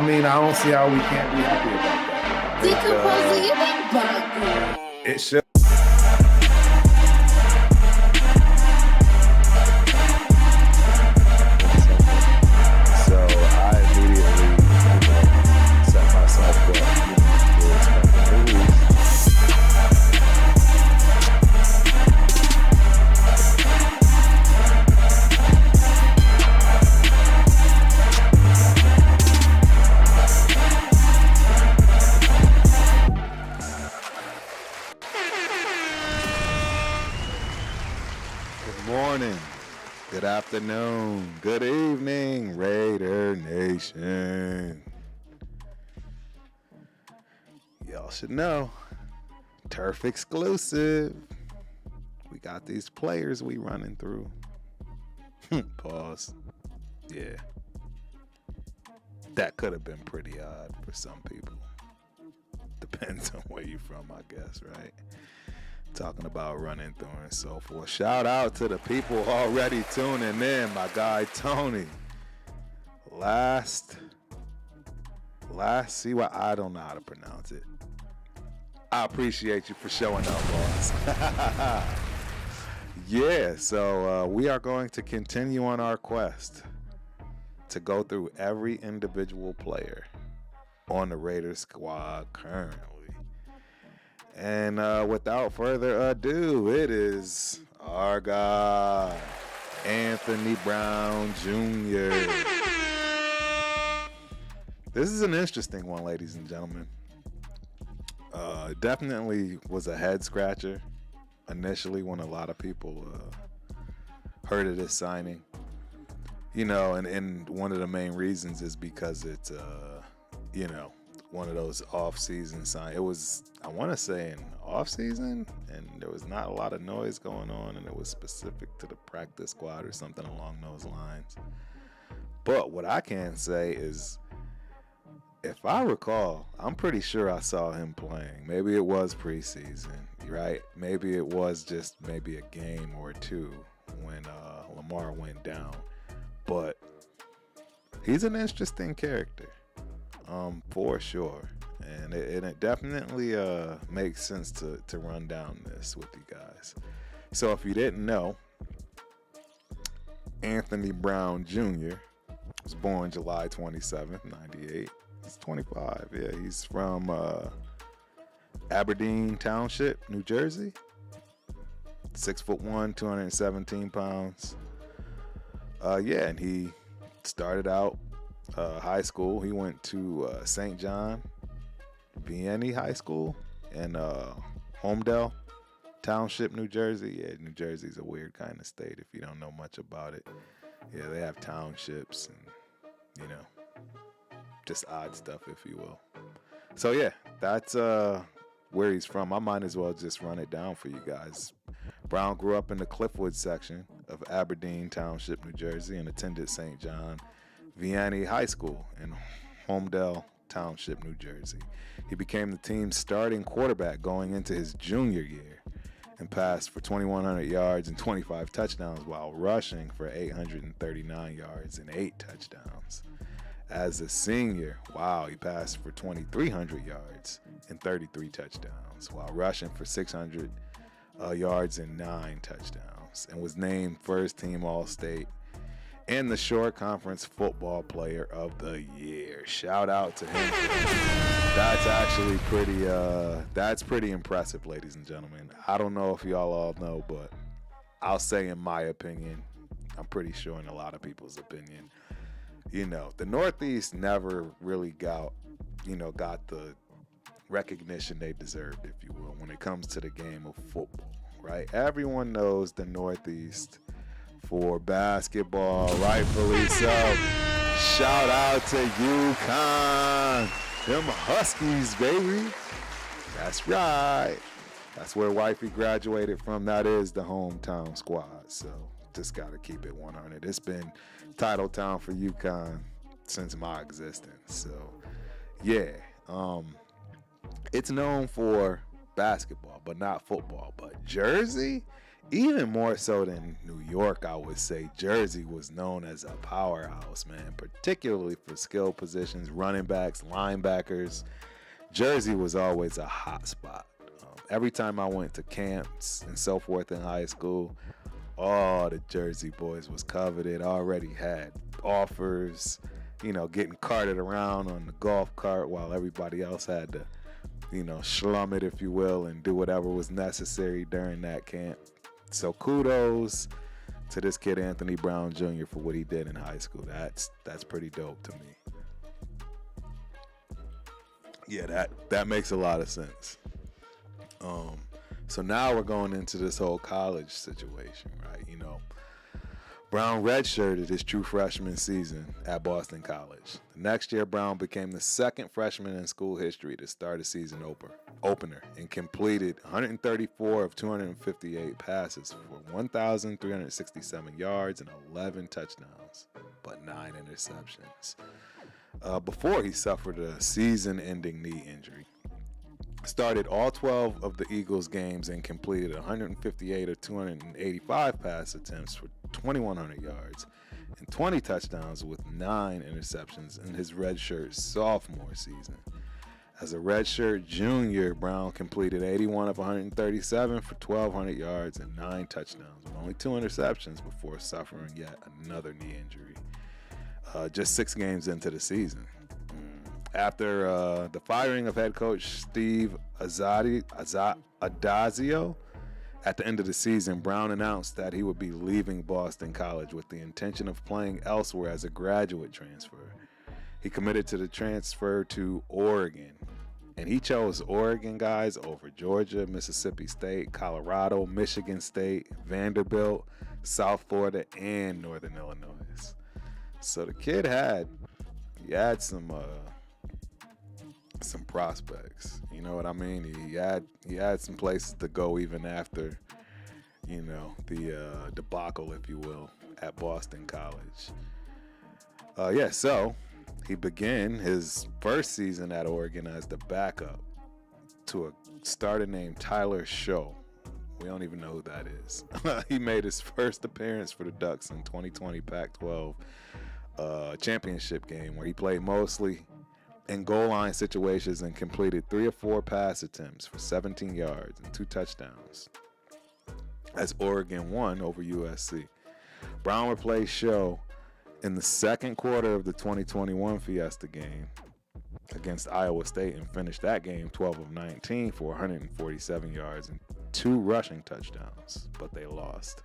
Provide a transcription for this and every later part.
mean, I don't see how we can't be happy about that. Decomposing, you been bugging. It should. So I immediately, set myself up, to expect the news. Good morning, good afternoon, good evening, Raider Nation. Y'all should know, turf exclusive. We got these players we running through. Pause. Yeah. That could have been pretty odd for some people. Depends on where you from, I guess, right? Talking about running through and so forth. Shout out to the people already tuning in. My guy Tony. Last, see what I don't know how to pronounce it. I appreciate you for showing up, boss. Yeah, so we are going to continue on our quest to go through every individual player on the Raiders squad currently. And without further ado, it is our guy, Almein Brown Jr. This is an interesting one, ladies and gentlemen. Definitely was a head scratcher initially when a lot of people heard of this signing. You know, and one of the main reasons is because it's, one of those off-season signs. It was, I want to say, an off-season, and there was not a lot of noise going on, and it was specific to the practice squad or something along those lines. But what I can say is, if I recall, I'm pretty sure I saw him playing. Maybe it was preseason, right? Maybe it was just maybe a game or two when Lamar went down. But he's an interesting character. For sure. And it definitely makes sense to run down this with you guys. So if you didn't know, Almein Brown Jr. was born July 27th, 98. He's 25. Yeah, he's from Aberdeen Township, New Jersey. 6'1", 217 pounds. And he started out high school. He went to St. John Vianney High School in Homedale Township, New Jersey. Yeah, New Jersey's a weird kind of state if you don't know much about it. Yeah, they have townships and, just odd stuff, if you will. So, yeah, that's where he's from. I might as well just run it down for you guys. Brown grew up in the Cliffwood section of Aberdeen Township, New Jersey, and attended St. John Vianney High School in Homedale Township, New Jersey. He became the team's starting quarterback going into his junior year and passed for 2,100 yards and 25 touchdowns while rushing for 839 yards and 8 touchdowns. As a senior, he passed for 2,300 yards and 33 touchdowns while rushing for 600 yards and 9 touchdowns, and was named first team All-State and the Shore Conference Football Player of the Year. Shout out to him. That's actually pretty impressive, ladies and gentlemen. I don't know if y'all all know, but I'll say in my opinion, I'm pretty sure in a lot of people's opinion, the Northeast never really got the recognition they deserved, if you will, when it comes to the game of football, right? Everyone knows the Northeast for basketball, rightfully so. Shout out to UConn. Them Huskies, baby. That's right. That's where wifey graduated from. That is the hometown squad. So just got to keep it 100. It's been title town for UConn since my existence. So, yeah. It's known for basketball, but not football. But Jersey Even more so than New York, I would say Jersey was known as a powerhouse, man, particularly for skill positions, running backs, linebackers. Jersey was always a hot spot. Every time I went to camps and so forth in high school, all the Jersey boys was coveted, already had offers, getting carted around on the golf cart while everybody else had to, slum it, if you will, and do whatever was necessary during that camp. So kudos to this kid Anthony Brown Jr. for what he did in high school. That's pretty dope to me. Yeah, that makes a lot of sense. So now we're going into this whole college situation, right? Brown redshirted his true freshman season at Boston College. The next year, Brown became the second freshman in school history to start a season opener and completed 134 of 258 passes for 1,367 yards and 11 touchdowns, but 9 interceptions. Before he suffered a season-ending knee injury. Started all 12 of the Eagles games and completed 158 of 285 pass attempts for 2,100 yards and 20 touchdowns with 9 interceptions in his redshirt sophomore season. As a redshirt junior, Brown completed 81 of 137 for 1,200 yards and 9 touchdowns with only 2 interceptions before suffering yet another knee injury. Just 6 games into the season. After the firing of head coach Steve Adazio at the end of the season, Brown announced that he would be leaving Boston College with the intention of playing elsewhere as a graduate transfer. He committed to the transfer to Oregon, and he chose Oregon, guys, over Georgia, Mississippi State, Colorado, Michigan State, Vanderbilt, South Florida, and Northern Illinois. So the kid had some prospects, you know what I mean? He had some places to go even after, the debacle, if you will, at Boston College. So he began his first season at Oregon as the backup to a starter named Tyler Show. We don't even know who that is. He made his first appearance for the Ducks in 2020 Pac-12 championship game, where he played mostly in goal line situations and completed 3 or 4 pass attempts for 17 yards and 2 touchdowns as Oregon won over USC. Brown replaced Show in the second quarter of the 2021 Fiesta game against Iowa State and finished that game 12 of 19 for 147 yards and 2 rushing touchdowns, but they lost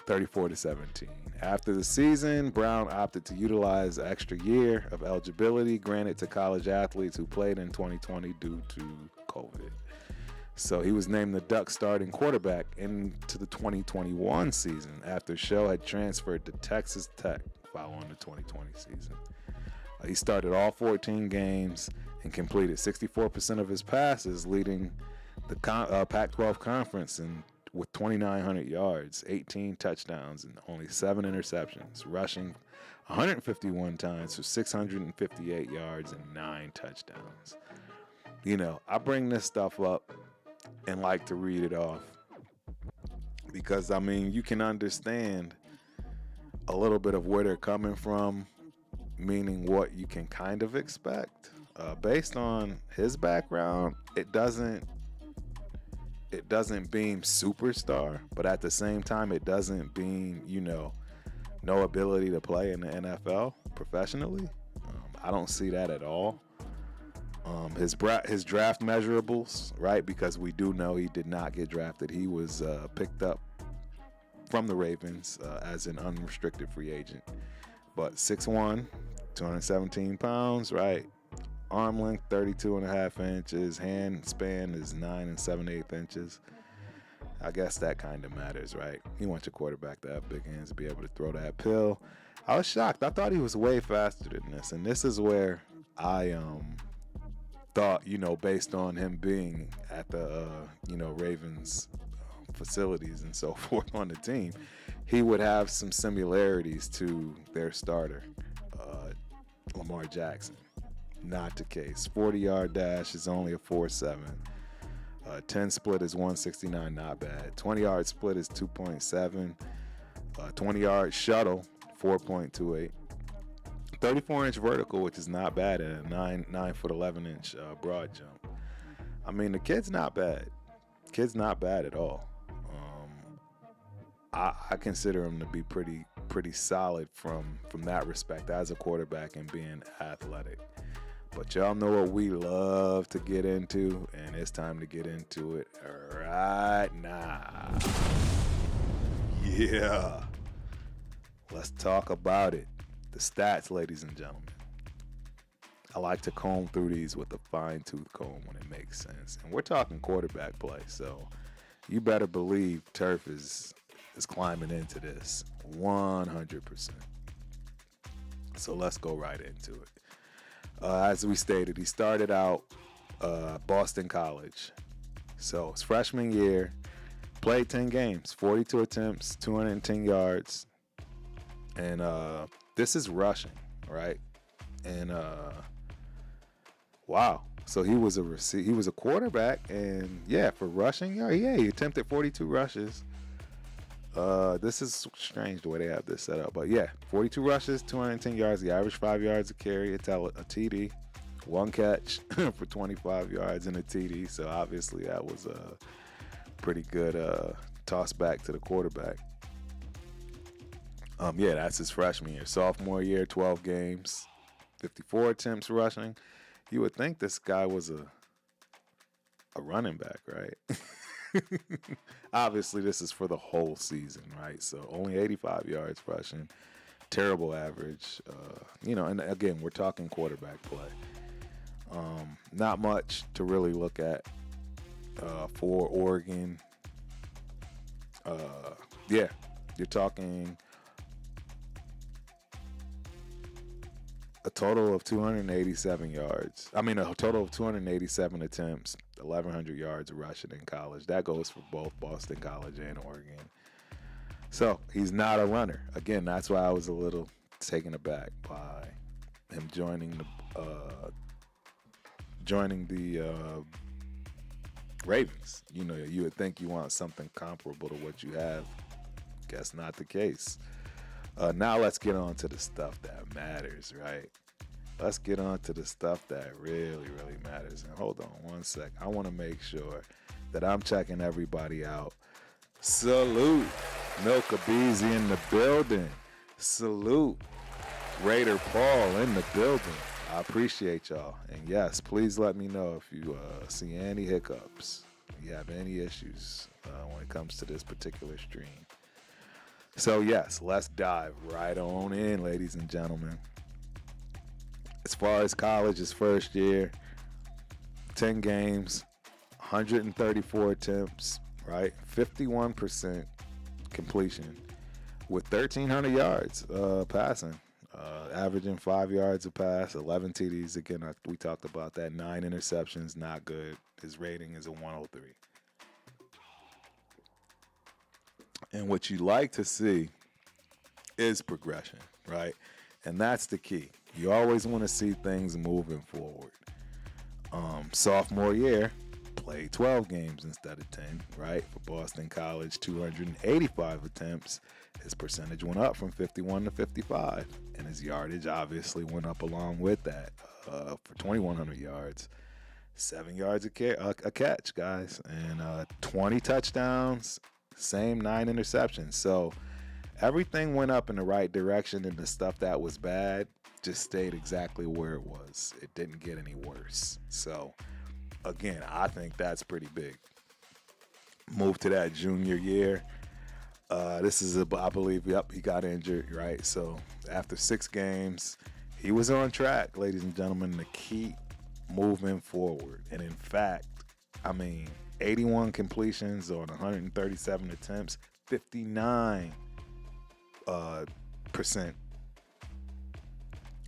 34-17. After the season, Brown opted to utilize an extra year of eligibility granted to college athletes who played in 2020 due to COVID. So he was named the Ducks starting quarterback into the 2021 season after Show had transferred to Texas Tech following the 2020 season. He started all 14 games and completed 64% of his passes, leading the Pac-12 conference with 2,900 yards, 18 touchdowns, and only 7 interceptions, rushing 151 times for 658 yards and 9 touchdowns. I bring this stuff up and like to read it off because, you can understand a little bit of where they're coming from, meaning what you can kind of expect. Based on his background, it doesn't beam superstar, but at the same time, it doesn't beam, no ability to play in the NFL professionally. I don't see that at all. His draft measurables, right? Because we do know he did not get drafted. He was picked up from the Ravens as an unrestricted free agent. But 6'1", 217 pounds, right? Arm length 32.5 inches. Hand span is 9 7/8 inches. I guess that kind of matters, right? You want your quarterback to have big hands to be able to throw that pill. I was shocked. I thought he was way faster than this, and this is where I thought, based on him being at the Ravens facilities and so forth on the team, he would have some similarities to their starter, Lamar Jackson. Not the case. 40-yard dash is only a 4.7. 10 split is 169, not bad. 20-yard split is 2.7. 20-yard shuttle, 4.28. 34-inch vertical, which is not bad at a 9 foot 11-inch broad jump. I mean, the kid's not bad. Kid's not bad at all. I consider him to be pretty solid from that respect as a quarterback and being athletic. But y'all know what we love to get into, and it's time to get into it right now. Yeah. Let's talk about it. The stats, ladies and gentlemen. I like to comb through these with a fine-tooth comb when it makes sense. And we're talking quarterback play, so you better believe Turf is climbing into this 100%. So let's go right into it. As we stated, he started out Boston College. So his freshman year, played 10 games, 42 attempts, 210 yards. And this is rushing, right? And wow. So he was a quarterback, and yeah, for rushing, yeah, he attempted 42 rushes. This is strange the way they have this set up, but yeah, 42 rushes, 210 yards. He averaged 5 yards a carry, a TD, one catch for 25 yards and a TD. So obviously that was a pretty good toss back to the quarterback. Yeah, that's his freshman year. Sophomore year, 12 games, 54 attempts rushing. You would think this guy was a running back, right? Obviously, this is for the whole season, right? So only 85 yards rushing, terrible average. And again, we're talking quarterback play. Not much to really look at for Oregon. Yeah, you're talking a total of 287 yards. I mean, a total of 287 attempts, 1,100 yards rushing in college. That goes for both Boston College and Oregon. So he's not a runner. Again, that's why I was a little taken aback by him joining the Ravens. You would think you want something comparable to what you have. Guess not the case. Now let's get on to the stuff that matters, right? Let's get on to the stuff that really, really matters. And hold on one sec. I want to make sure that I'm checking everybody out. Salute. Milka Beezy in the building. Salute. Raider Paul in the building. I appreciate y'all. And yes, please let me know if you see any hiccups, if you have any issues when it comes to this particular stream. So yes, let's dive right on in, ladies and gentlemen. As far as college, his first year, 10 games, 134 attempts, right? 51% completion with 1,300 yards passing, averaging 5 yards a pass, 11 TDs. Again, we talked about that. 9 interceptions, not good. His rating is a 103. And what you like to see is progression, right? And that's the key. You always want to see things moving forward. Sophomore year, played 12 games instead of 10, right? For Boston College, 285 attempts. His percentage went up from 51 to 55. And his yardage obviously went up along with that for 2,100 yards. 7 yards a catch, guys. And 20 touchdowns. Same 9 interceptions. So everything went up in the right direction, and the stuff that was bad just stayed exactly where it was. It didn't get any worse. So again, I think that's pretty big. Move to that junior year. This is I believe, he got injured, right? So after 6 games, he was on track, ladies and gentlemen, to keep moving forward. And in fact, 81 completions on 137 attempts, 59%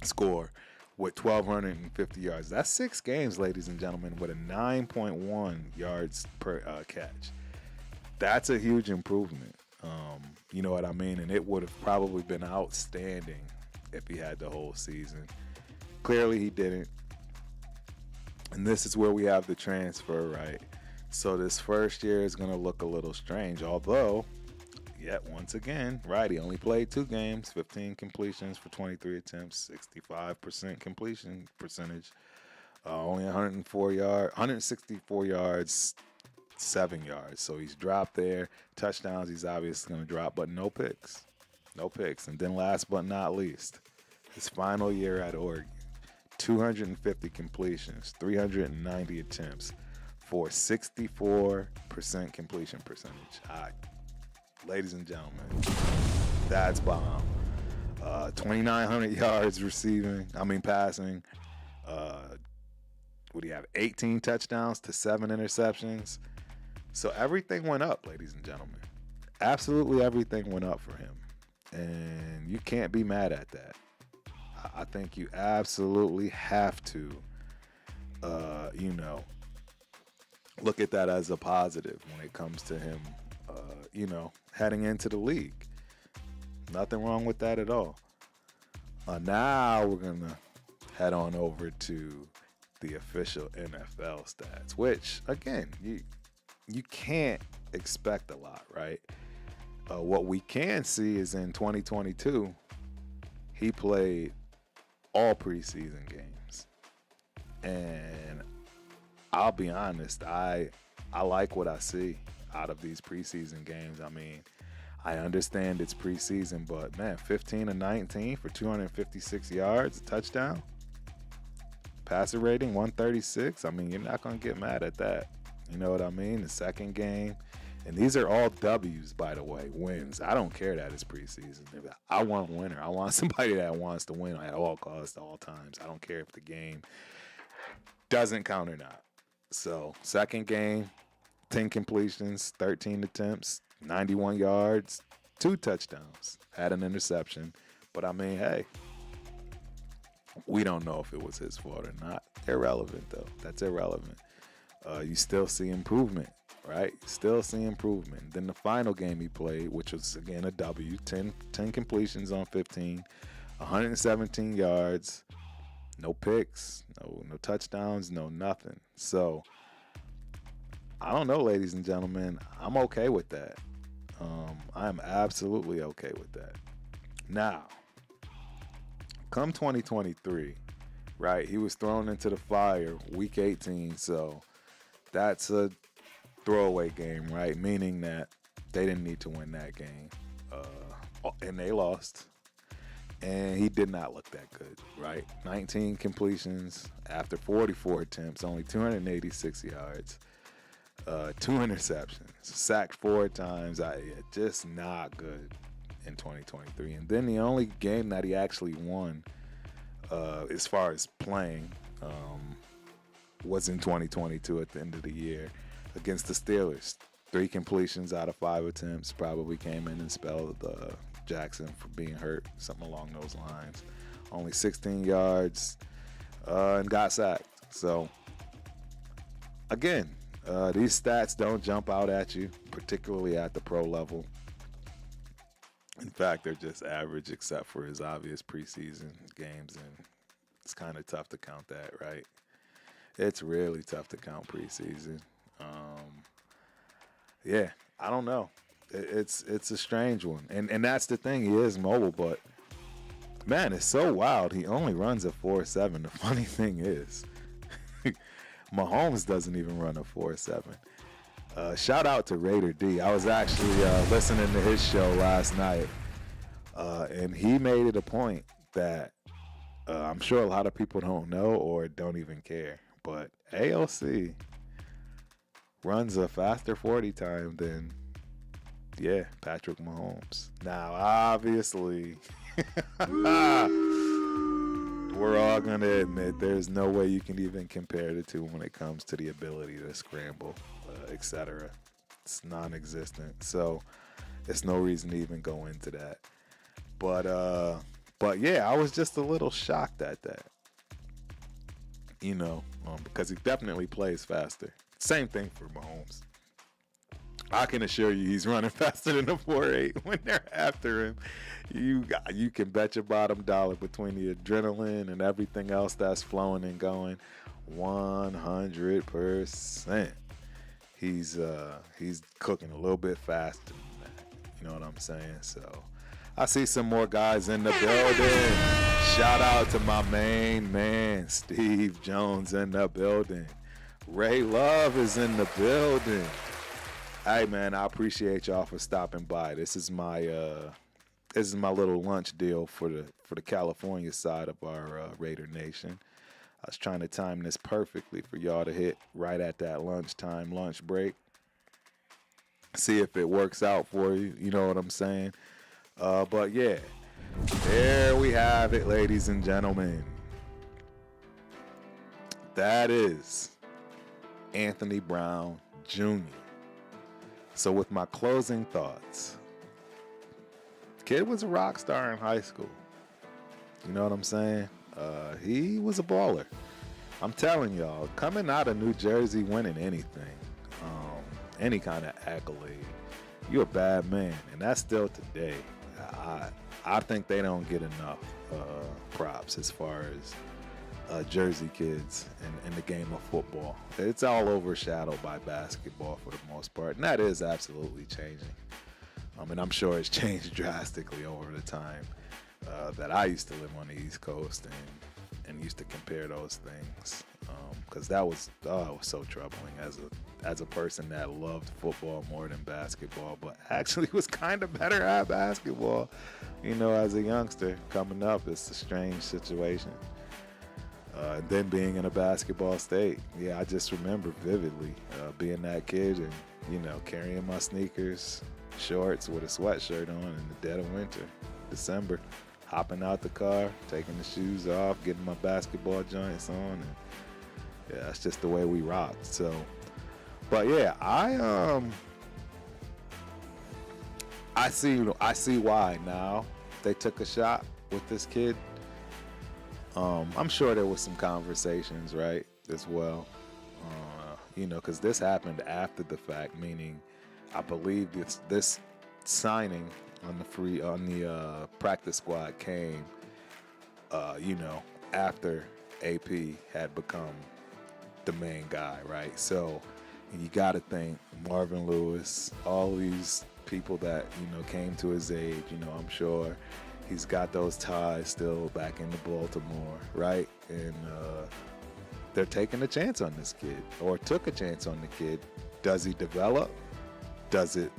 score with 1,250 yards. That's 6 games, ladies and gentlemen, with a 9.1 yards per catch. That's a huge improvement. You know what I mean? And it would have probably been outstanding if he had the whole season. Clearly he didn't. And this is where we have the transfer, right? So this first year is going to look a little strange, although, yet once again, right, he only played 2 games, 15 completions for 23 attempts, 65% completion percentage, only 164 yards, 7 yards. So he's dropped there. Touchdowns, he's obviously going to drop, but no picks. No picks. And then last but not least, his final year at Oregon, 250 completions, 390 attempts for 64% completion percentage. Ladies and gentlemen, that's bomb. 2,900 yards passing. Would he have 18 touchdowns to 7 interceptions? So everything went up, ladies and gentlemen. Absolutely everything went up for him. And you can't be mad at that. I think you absolutely have to, look at that as a positive when it comes to him, heading into the league. Nothing wrong with that at all. Now we're going to head on over to the official NFL stats, which, again, you can't expect a lot, right? What we can see is in 2022, he played all preseason games. And I'll be honest, I like what I see out of these preseason games. I mean, I understand it's preseason, but man, 15 and 19 for 256 yards, a touchdown. Passer rating 136. I mean, you're not going to get mad at that. You know what I mean? The second game. And these are all W's, by the way, wins. I don't care that it's preseason. I want a winner. I want somebody that wants to win at all costs, all times. I don't care if the game doesn't count or not. So, second game, 10 completions, 13 attempts, 91 yards, 2 touchdowns. Had an interception. But, I mean, hey, we don't know if it was his fault or not. Irrelevant, though. That's irrelevant. You still see improvement, right? Still see improvement. Then the final game he played, which was, again, a W, 10 completions on 15, 117 yards, no picks, no touchdowns, no nothing. So, I don't know, ladies and gentlemen. I'm okay with that. I am absolutely okay with that. Now, come 2023, right, he was thrown into the fire week 18, so that's a throwaway game, right? Meaning that they didn't need to win that game. And they lost. And he did not look that good, right? 19 completions after 44 attempts, only 286 yards, 2 interceptions, sacked 4 times. Just not good in 2023. And then the only game that he actually won, as far as playing, was in 2022 at the end of the year against the Steelers. 3 completions out of 5 attempts. Probably came in and spelled Jackson for being hurt, something along those lines. Only 16 yards and got sacked. So, again, these stats don't jump out at you, particularly at the pro level. In fact, they're just average except for his obvious preseason games, and it's kind of tough to count that, right? It's really tough to count preseason. Yeah, I don't know. It's a strange one. And that's the thing. He is mobile, but, man, it's so wild. He only runs a 4.7. The funny thing is, Mahomes doesn't even run a 4.7. Shout out to Raider D. I was actually listening to his show last night, and he made it a point that I'm sure a lot of people don't know or don't even care, but AOC runs a faster 40 time than, Patrick Mahomes. Now, obviously, we're all going to admit there's no way you can even compare the two when it comes to the ability to scramble, etc. It's non-existent. So, there's no reason to even go into that. But yeah, I was just a little shocked at that. Because he definitely plays faster. Same thing for Mahomes. I can assure you he's running faster than a 4.8 when they're after him. You can bet your bottom dollar between the adrenaline and everything else that's flowing and going, 100%. he's cooking a little bit faster than that. You know what I'm saying? So I see some more guys in the building. Shout out to my main man, Steve Jones, in the building. Ray Love is in the building. Hey man, I appreciate y'all for stopping by. This is my little lunch deal for the California side of our Raider Nation. I was trying to time this perfectly for y'all to hit right at that lunchtime lunch break. See if it works out for you. You know what I'm saying? But yeah, there we have it, ladies and gentlemen. That is Anthony Brown Jr. So with my closing thoughts, kid was a rock star in high school. You know what I'm saying? He was a baller. I'm telling y'all, coming out of New Jersey, winning anything, any kind of accolade, you're a bad man, and that's still today. I think they don't get enough props as far as Jersey kids in the game of football. It's all overshadowed by basketball for the most part, and that is absolutely changing. And I'm sure it's changed drastically over the time that I used to live on the East Coast and used to compare those things, because that was so troubling as a person that loved football more than basketball, but actually was kind of better at basketball. You know, as a youngster coming up, it's a strange situation. And then being in a basketball state, yeah, I just remember vividly being that kid and, you know, carrying my sneakers, shorts with a sweatshirt on in the dead of winter, December, hopping out the car, taking the shoes off, getting my basketball joints on, and yeah, that's just the way we rocked. So, but yeah, I see why now they took a shot with this kid. I'm sure there was some conversations, right, as well. You know, because this happened after the fact, meaning I believe this signing on the practice squad came, you know, after AP had become the main guy, right? So you got to think Marvin Lewis, all these people that, you know, came to his age, you know, I'm sure he's got those ties still back into Baltimore, right? And they're taking a chance on this kid, or took a chance on the kid. Does he develop? Does it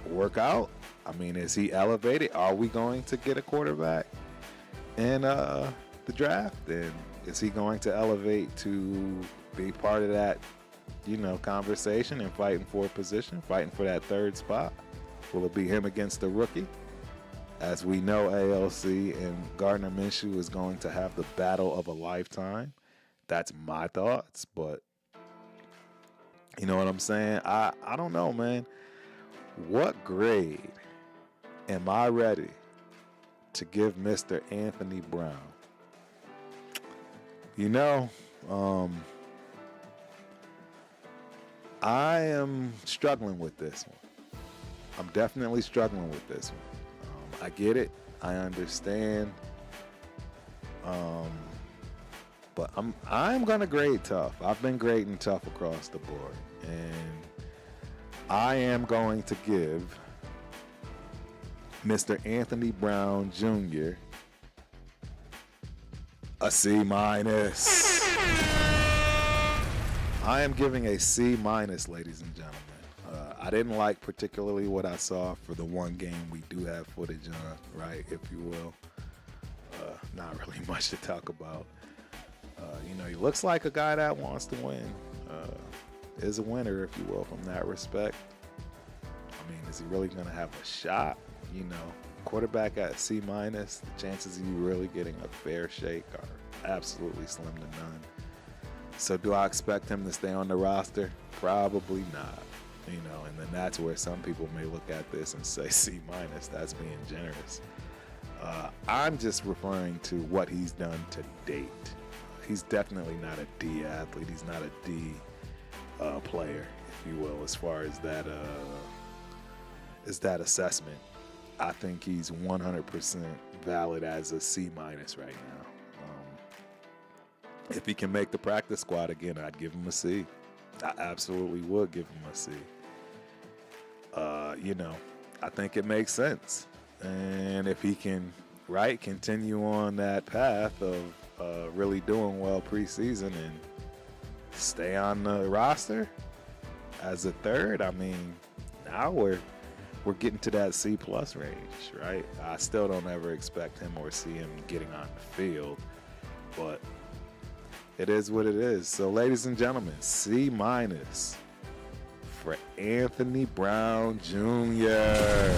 work out? I mean, is he elevated? Are we going to get a quarterback in the draft? And is he going to elevate to be part of that, you know, conversation and fighting for a position, fighting for that third spot? Will it be him against the rookie? As we know, ALC and Gardner Minshew is going to have the battle of a lifetime. That's my thoughts, but you know what I'm saying? I don't know, man. What grade am I ready to give Mr. Anthony Brown? You know, I am struggling with this one. I'm definitely struggling with this one. I get it. I understand. But I'm gonna grade tough. I've been grading tough across the board, and I am going to give Mr. Anthony Brown Jr. a C minus. I am giving a C minus, ladies and gentlemen. I didn't like particularly what I saw for the one game we do have footage on, right, if you will. Not really much to talk about. You know, he looks like a guy that wants to win. Is a winner, if you will, from that respect. I mean, is he really going to have a shot? You know, quarterback at C minus, the chances of you really getting a fair shake are absolutely slim to none. So do I expect him to stay on the roster? Probably not. You know, and then that's where some people may look at this and say C minus. That's being generous. I'm just referring to what he's done to date. He's definitely not a D athlete. He's not a D player, if you will, as far as that assessment. I think he's 100% valid as a C minus right now. If he can make the practice squad again, I'd give him a C. I absolutely would give him a C. You know, I think it makes sense. And if he can, right, continue on that path of really doing well preseason and stay on the roster as a third, I mean, now we're getting to that C plus range, right? I still don't ever expect him or see him getting on the field, but it is what it is. So, ladies and gentlemen, C minus for Almein Brown Jr.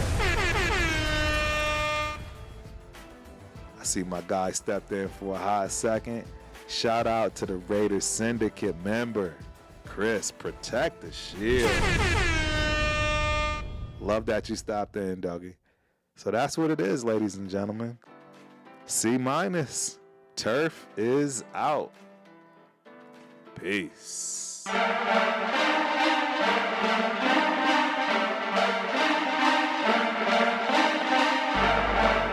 I see my guy stepped in for a hot second. Shout out to the Raiders Syndicate member, Chris. Protect the shield. Love that you stopped in, Dougie. So that's what it is, ladies and gentlemen. C minus. Turf is out. Peace.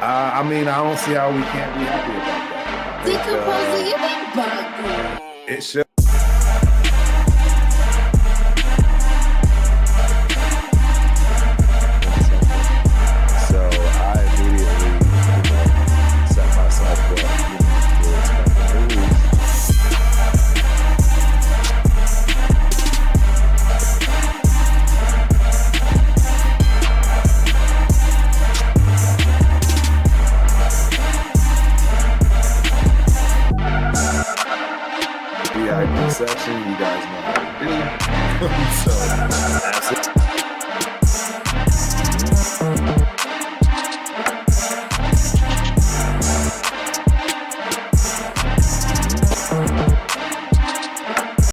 I mean, I don't see how we can't be happy about that. Decomposing, you been bugging. It should. So I immediately, set myself up, to expect a release. VIP section, you guys know how to do. So, absolutely.